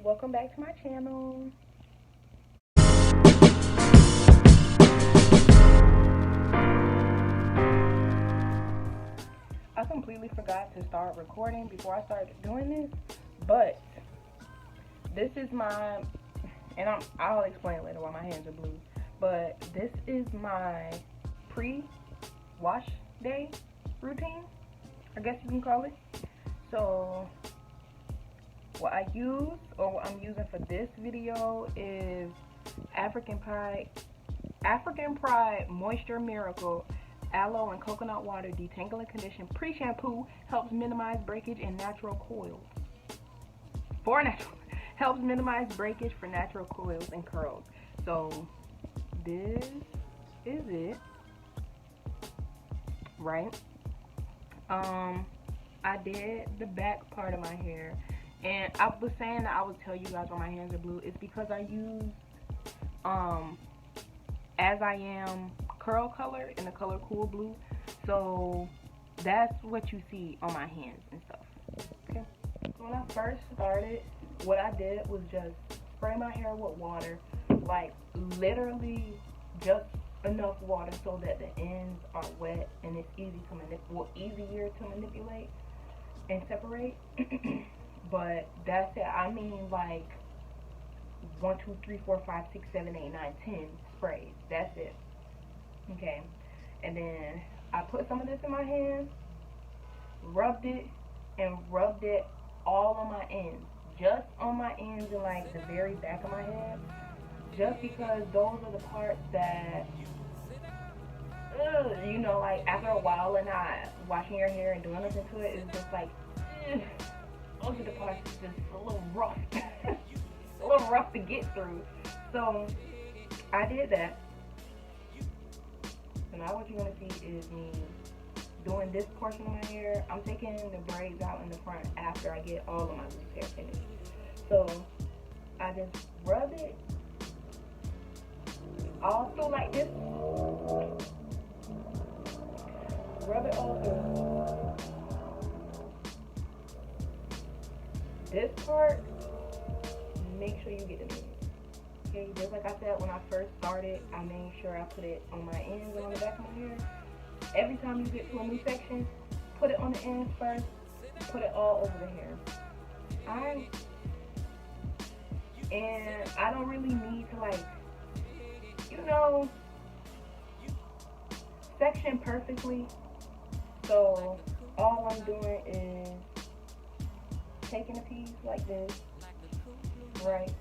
Welcome back to my channel. I completely forgot to start recording before I started doing this, but this is my, and I'll explain later why my hands are blue, but this is my pre-wash day routine, I guess you can call it. So what I use, or what I'm using for this video, is African Pride Moisture Miracle Aloe and Coconut Water Detangling Condition Pre-Shampoo. Helps minimize breakage and natural coils. Helps minimize breakage for natural coils and curls. So this is it, right? I did the back part of my hair, and I was saying that I would tell you guys why my hands are blue. It's because I used As I Am curl color in the color Cool Blue, so that's what you see on my hands and stuff. Okay, so when I first started, what I did was just spray my hair with water, like literally just enough water so that the ends are wet and it's easier to manipulate and separate. But that's it. I mean, like 1, 2, 3, 4, 5, 6, 7, 8, 9, 10 sprays. That's it. Okay, and then I put some of this in my hand, rubbed it all on my ends, just on my ends and like the very back of my head, just because those are the parts that, you know, like after a while and not washing your hair and doing nothing to it, it's just like, those are the parts that's just a little rough, a little rough to get through. So I did that. So now what you're going to see is me doing this portion of my hair. I'm taking the braids out in the front after I get all of my loose hair finished. So I just rub it all through like this. Rub it all through. This part, make sure you get the ends. Okay, just like I said, when I first started, I made sure I put it on my ends and on the back of my hair. Every time you get to a new section, put it on the ends first, put it all over the hair. And I don't really need to, like, you know, section perfectly. So all I'm doing is taking a piece like this, right?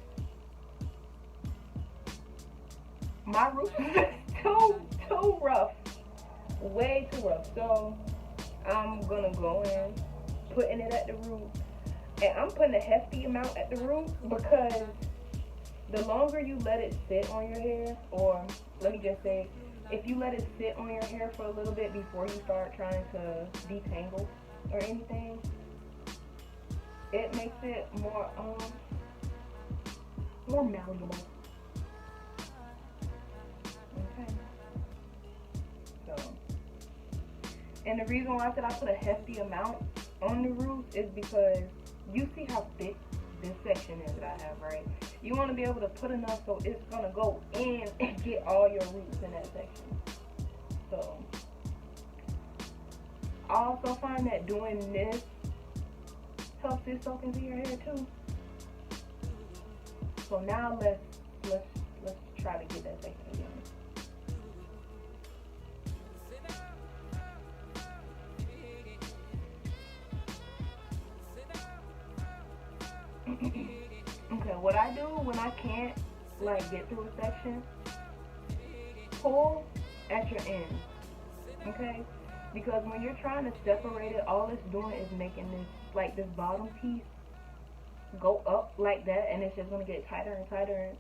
My roots is too rough, way too rough. So I'm gonna go in, putting it at the root, and I'm putting a hefty amount at the root because the longer you let it sit on your hair, or let me just say, if you let it sit on your hair for a little bit before you start trying to detangle or anything, it makes it more malleable. Okay. So, and the reason why I said I put a hefty amount on the roots is because you see how thick this section is that I have, right? You want to be able to put enough so it's going to go in and get all your roots in that section. So I also find that doing this helps it soak into your hair too. So now let's try to get that section again. Okay, what I do when I can't like get through a section, pull at your end, okay? Because when you're trying to separate it, all it's doing is making this, like this bottom piece go up like that, and it's just gonna get tighter and tighter, and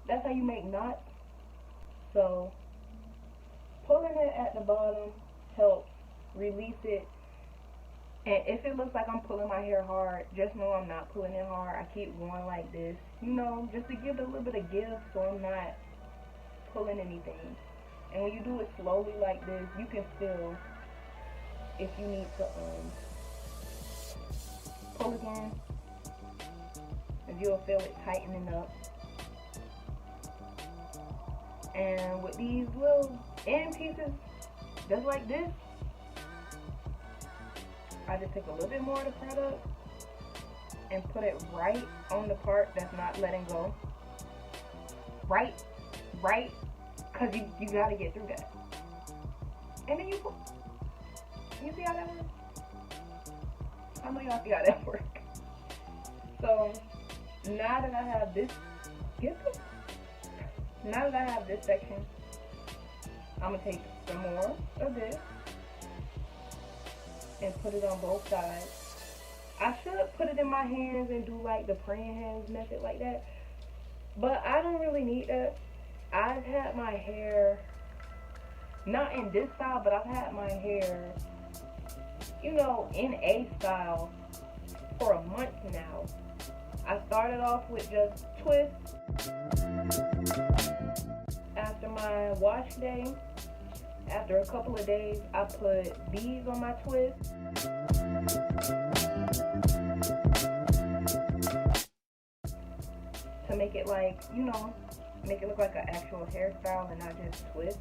that's how you make knots. So pulling it at the bottom helps release it. And if it looks like I'm pulling my hair hard, just know I'm not pulling it hard. I keep going like this, you know, just to give it a little bit of give so I'm not pulling anything. And when you do it slowly like this, you can feel if you need to pull again. If you'll feel it tightening up. And with these little end pieces, just like this, I just take a little bit more of the product and put it right on the part that's not letting go. Right, because you gotta get through that. And then you see how that works? I know y'all see how that works. So now that I have this, now that I have this section, I'm gonna take some more of this and put it on both sides. I should put it in my hands and do like the praying hands method like that, but I don't really need that. I've had my hair, not in this style, but I've had my hair, you know, in a style for a month now. I started off with just twists. After my wash day, after a couple of days, I put beads on my twist. To make it like, you know, make it look like an actual hairstyle and not just twist.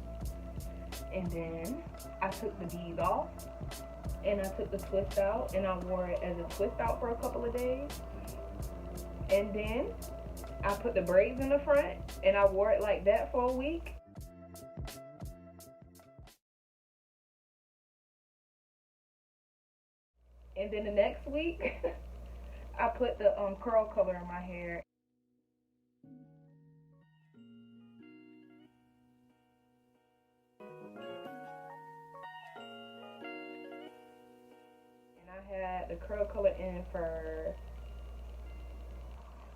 And then I took the beads off and I took the twist out and I wore it as a twist out for a couple of days. And then I put the braids in the front and I wore it like that for a week. And then the next week, I put the curl color in my hair. And I had the curl color in for,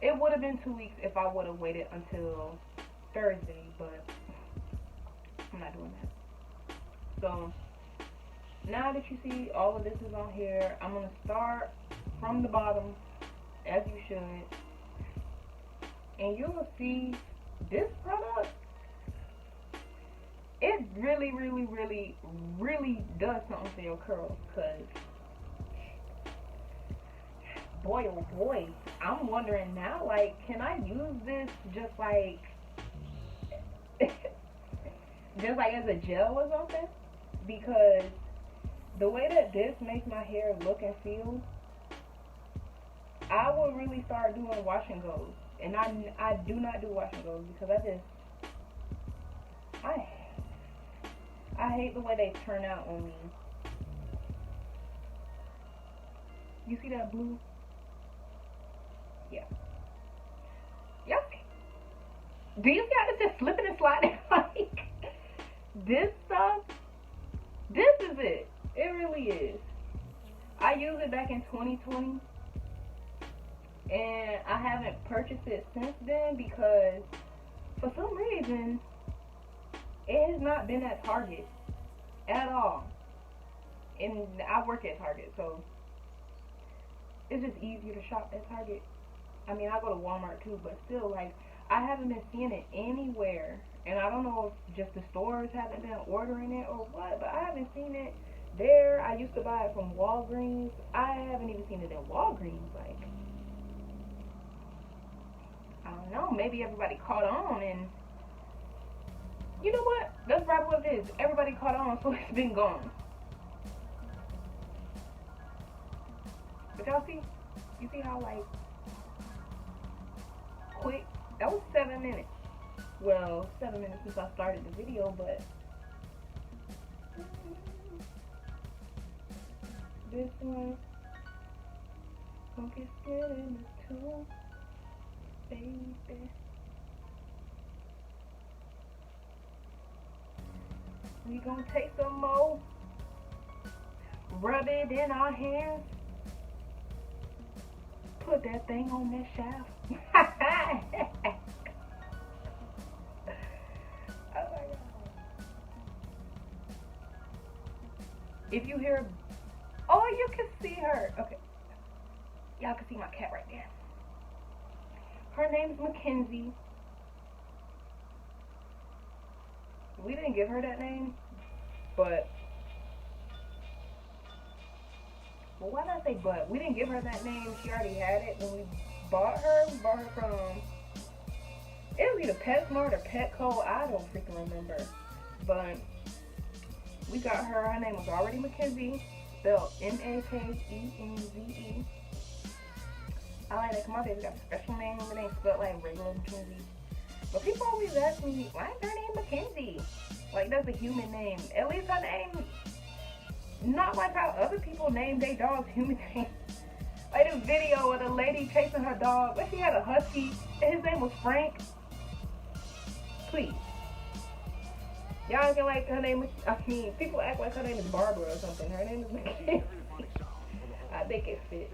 it would have been 2 weeks if I would have waited until Thursday, but I'm not doing that. So now that you see all of this is on here, I'm going to start from the bottom, as you should. And you will see this product, it really, really, really, really does something for your curls. Because, boy, oh boy, I'm wondering now, like, can I use this just like, just like as a gel or something? Because the way that this makes my hair look and feel, I will really start doing wash and goes. And I do not do wash and goes because I hate the way they turn out on me. You see that blue? Yeah. Yep. Do you see how it's just flipping and sliding? Like, this stuff, this is it. It really is. I used it back in 2020 and I haven't purchased it since then because for some reason it has not been at Target at all. And I work at Target, so it's just easier to shop at Target. I mean, I go to Walmart too, but still, like, I haven't been seeing it anywhere. And I don't know if just the stores haven't been ordering it or what, but I haven't seen it there. I used to buy it from Walgreens. I haven't even seen it in Walgreens. Like, I don't know. Maybe everybody caught on, and you know what? That's probably what it is. Everybody caught on, so it's been gone. But y'all see? You see how, like, quick? That was 7 minutes. Well, 7 minutes since I started the video, but this one, don't get scared in the tube, baby. We gonna take some more, rub it in our hands, put that thing on that shaft. Oh my God. If you hear, oh, you can see her. Okay. Y'all can see my cat right there. Her name's Mackenzie. We didn't give her that name, but, well, why not say but? We didn't give her that name. She already had it when we bought her. We bought her from, it was either PetSmart or Petco. I don't freaking remember. But we got her. Her name was already Mackenzie, spelled Makeze. I like that 'cause my baby got a special name. It ain't spelled like regular Mackenzie. But people always ask me, why is her name Mackenzie? Like, that's a human name. At least her name, not like how other people name their dogs human names. Like this video of the lady chasing her dog, but she had a husky, and his name was Frank. Please. Y'all acting like her name is, people act like her name is Barbara or something. Her name is Mackenzie. I think it fits.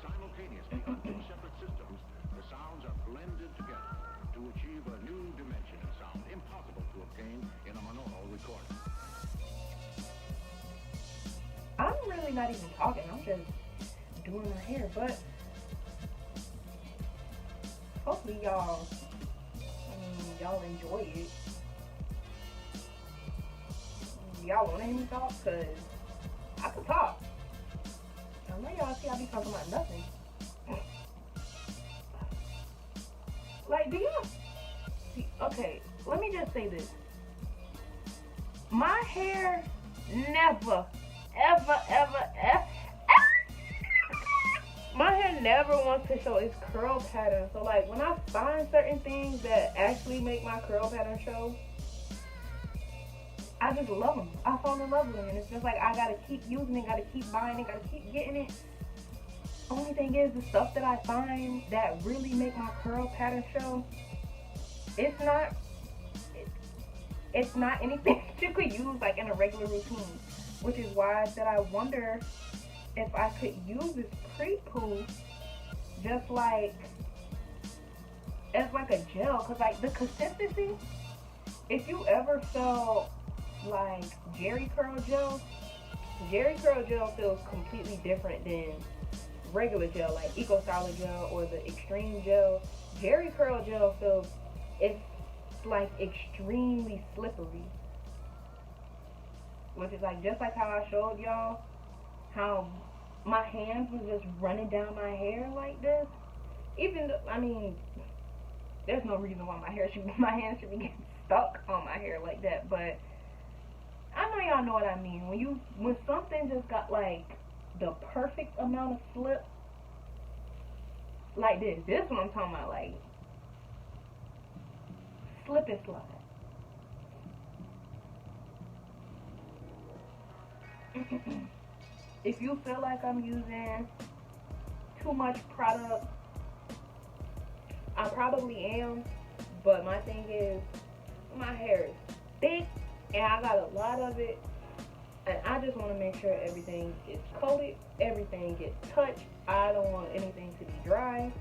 Simultaneously on two separate systems, the sounds are blended together to achieve a new dimension of sound impossible to obtain in a monaural recording. I'm really not even talking. I'm just doing my hair, but hopefully y'all enjoy it. Y'all want to hear me talk? Cause I can talk. I know y'all see I be talking about nothing. Like, do y'all see? Okay, let me just say this. My hair never, ever, my hair never wants to show its curl pattern. So, like, when I find certain things that actually make my curl pattern show, I just love them. I fall in love with them. And it's just like, I gotta keep using it, gotta keep buying it, gotta keep getting it. Only thing is, the stuff that I find that really make my curl pattern show, it's not anything that you could use like in a regular routine. Which is why I said I wonder if I could use this Pre-Poo just like as like a gel, cause like the consistency. If you ever felt like Jerry curl gel feels completely different than regular gel, like Eco Styler gel or the Extreme gel. Jerry curl gel feels, it's like extremely slippery, which is like just like how I showed y'all how my hands was just running down my hair like this. Even though, I mean, there's no reason why my hands should be getting stuck on my hair like that, but I know y'all know what I mean. When something just got like the perfect amount of slip, like this is what I'm talking about, like slip and slide. If you feel like I'm using too much product, I probably am, but my thing is, my hair is thick and I got a lot of it, and I just want to make sure everything is coated, everything gets touched. I don't want anything to be dry.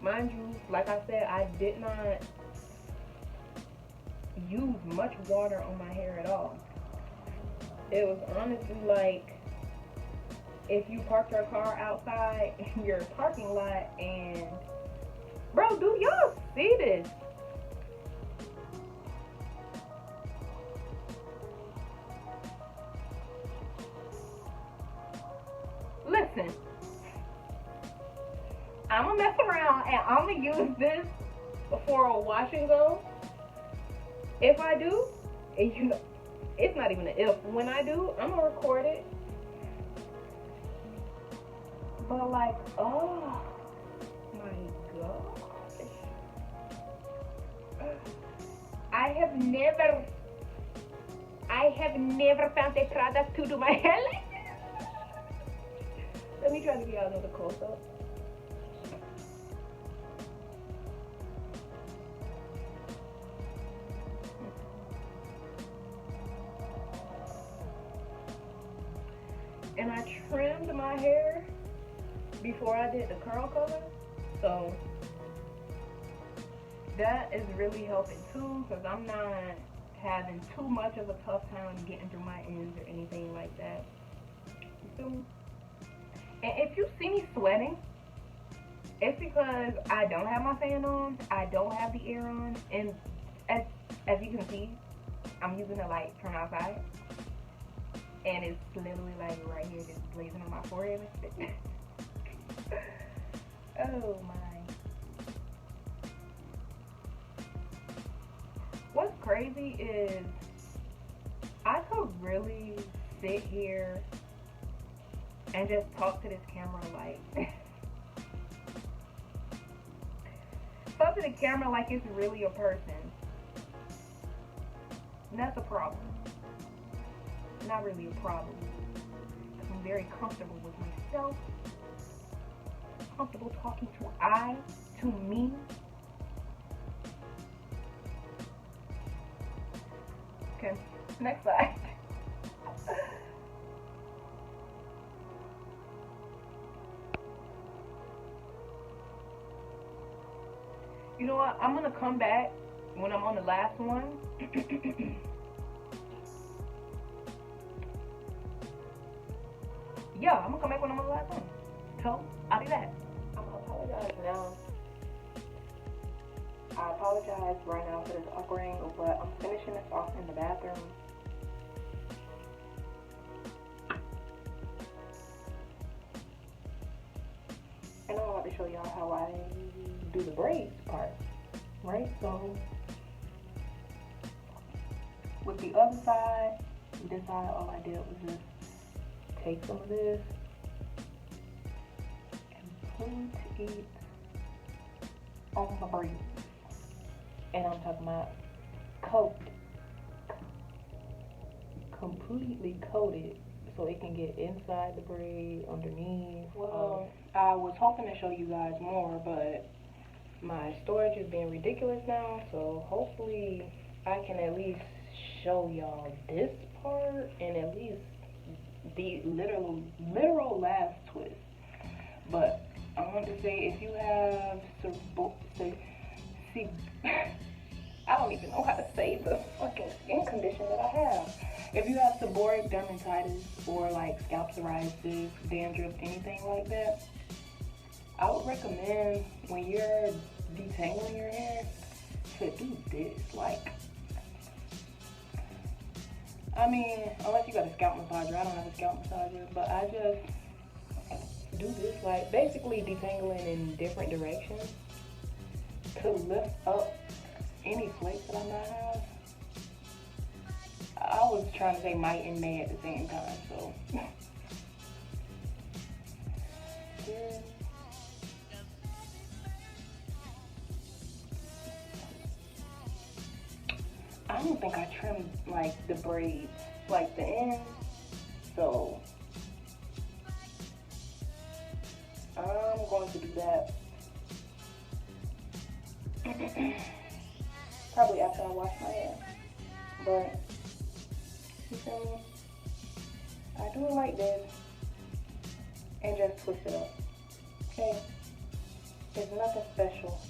Mind you, like I said, I did not use much water on my hair at all. It was honestly like if you parked your car outside in your parking lot and, bro, do y'all see this? Listen, I'm gonna mess around and I'm gonna use this for a wash and go. If I do, and you know, it's not even an if. When I do, I'm gonna record it. But like, oh my gosh, I have never found a product to do my hair like this. Let me try to get y'all another close up. And I trimmed my hair before I did the curl color, so that is really helping too, because I'm not having too much of a tough time getting through my ends or anything like that. You feel me? And if you see me sweating, it's because I don't have my fan on, I don't have the air on, and as you can see, I'm using the light from outside. and it's literally like right here, just blazing on my forehead and shit. Oh my. What's crazy is I could really sit here and just talk to this camera like talk to the camera like it's really a person. And that's a problem. Not really a problem. I'm very comfortable with myself. Comfortable talking to me. Okay, next slide. You know what? I'm gonna come back when I'm on the last one. Yeah, I'm gonna come back when I'm on the last one. So, I'll be back. I'm gonna apologize now. I apologize right now for this awkward angle, but I'm finishing this off in the bathroom. And I'm about to show y'all how I do the braids part, right? So, with the other side, this side, all I did was just take some of this and put it on my braids. And I'm talking about coat, completely coated, so it can get inside the braid, underneath. Well, I was hoping to show you guys more, but my storage is being ridiculous now, so hopefully I can at least show y'all this part and at least the literal last twist. But I want to say, if you have I don't even know how to say the fucking skin condition that I have. If you have seborrheic dermatitis or like scalp psoriasis, dandruff, anything like that, I would recommend when you're detangling your hair to do this. Like, I mean, unless you got a scalp massager. I don't have a scalp massager, but I just do this, like basically detangling in different directions to lift up any flakes that I might have. I was trying to say might and may at the same time, so. Yeah. I don't think I trimmed like the braids, like the ends, so I'm going to do that probably after I wash my hair. But you feel me? I do it like this and just twist it up. Okay? It's nothing special.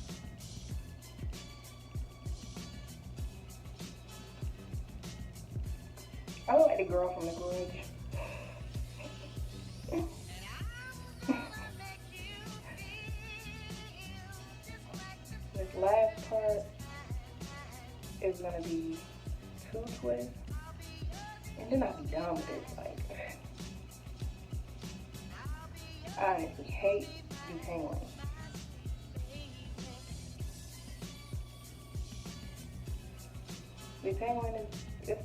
I look like the girl from the Grudge. This last part is gonna be 2 twists, and then I'll be done with this. Like, I honestly hate detangling. Detangling is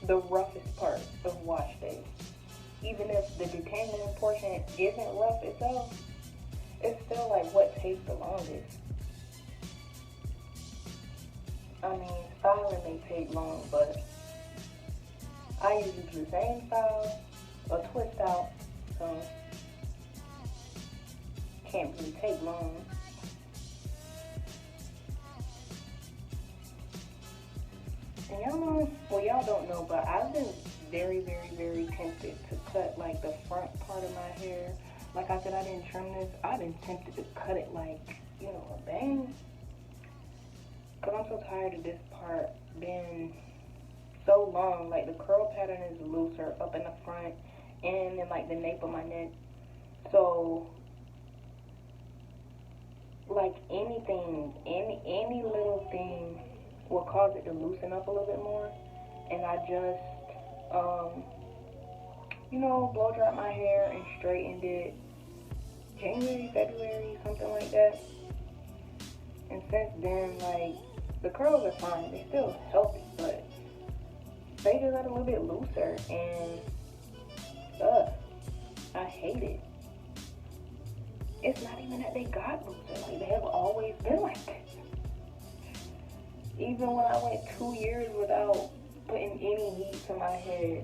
the roughest part of wash day. Even if the detangling portion isn't rough itself, it's still like what takes the longest. I mean, styling may take long, but I usually do the same style, a twist out, so can't really take long. And y'all know, well, y'all don't know, but I've been very, very, very tempted to cut like the front part of my hair. Like I said, I didn't trim this. I've been tempted to cut it like, you know, a bang. Cause I'm so tired of this part being so long. Like the curl pattern is looser up in the front and in like the nape of my neck. So like anything, any little thing will cause it to loosen up a little bit more. And I just blow dried my hair and straightened it January, February, something like that. And since then, like, the curls are fine. They're still healthy, but they just got a little bit looser, and I hate it. It's not even that they got looser. Like, they have always been like that. Even when I went 2 years without putting any heat to my hair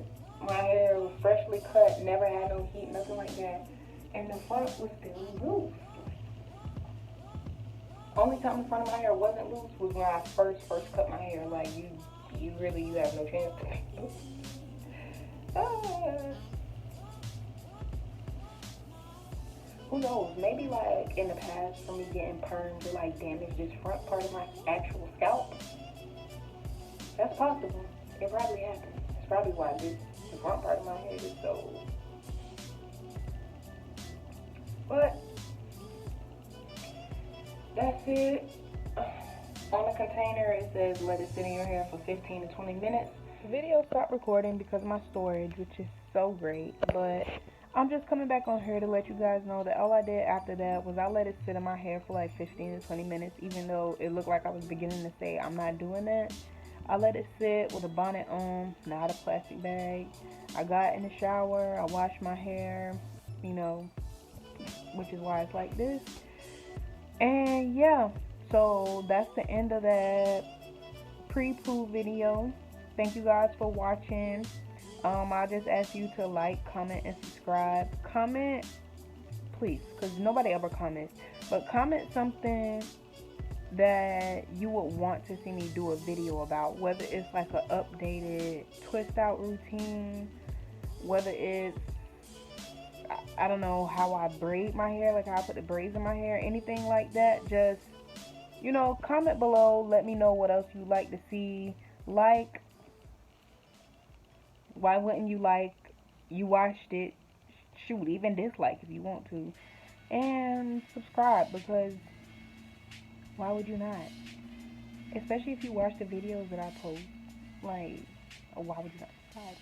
was freshly cut, never had no heat, nothing like that. And the front was still loose. Only time the front of my hair wasn't loose was when I first cut my hair. Like, you have no chance to. Who knows? Maybe like in the past, for me getting permed to like damage this front part of my actual scalp. That's possible. It probably happened. That's probably why the front part of my head is so. But that's it. On the container, it says let it sit in your hair for 15 to 20 minutes. The video stopped recording because of my storage, which is so great. But I'm just coming back on here to let you guys know that all I did after that was I let it sit in my hair for like 15 to 20 minutes, even though it looked like I was beginning to say I'm not doing that. I let it sit with a bonnet on, not a plastic bag. I got in the shower, I washed my hair, which is why it's like this. And yeah, so that's the end of that pre-poo video. Thank you guys for watching. I'll just ask you to like, comment, and subscribe. Comment, please, because nobody ever comments. But comment something that you would want to see me do a video about. Whether it's like an updated twist out routine. Whether it's, I don't know, how I braid my hair. Like how I put the braids in my hair. Anything like that. Just, comment below. Let me know what else you'd like to see. Like. Why wouldn't you like? You watched it. Shoot, even dislike if you want to. And subscribe, because why would you not? Especially if you watch the videos that I post. Like, why would you not subscribe?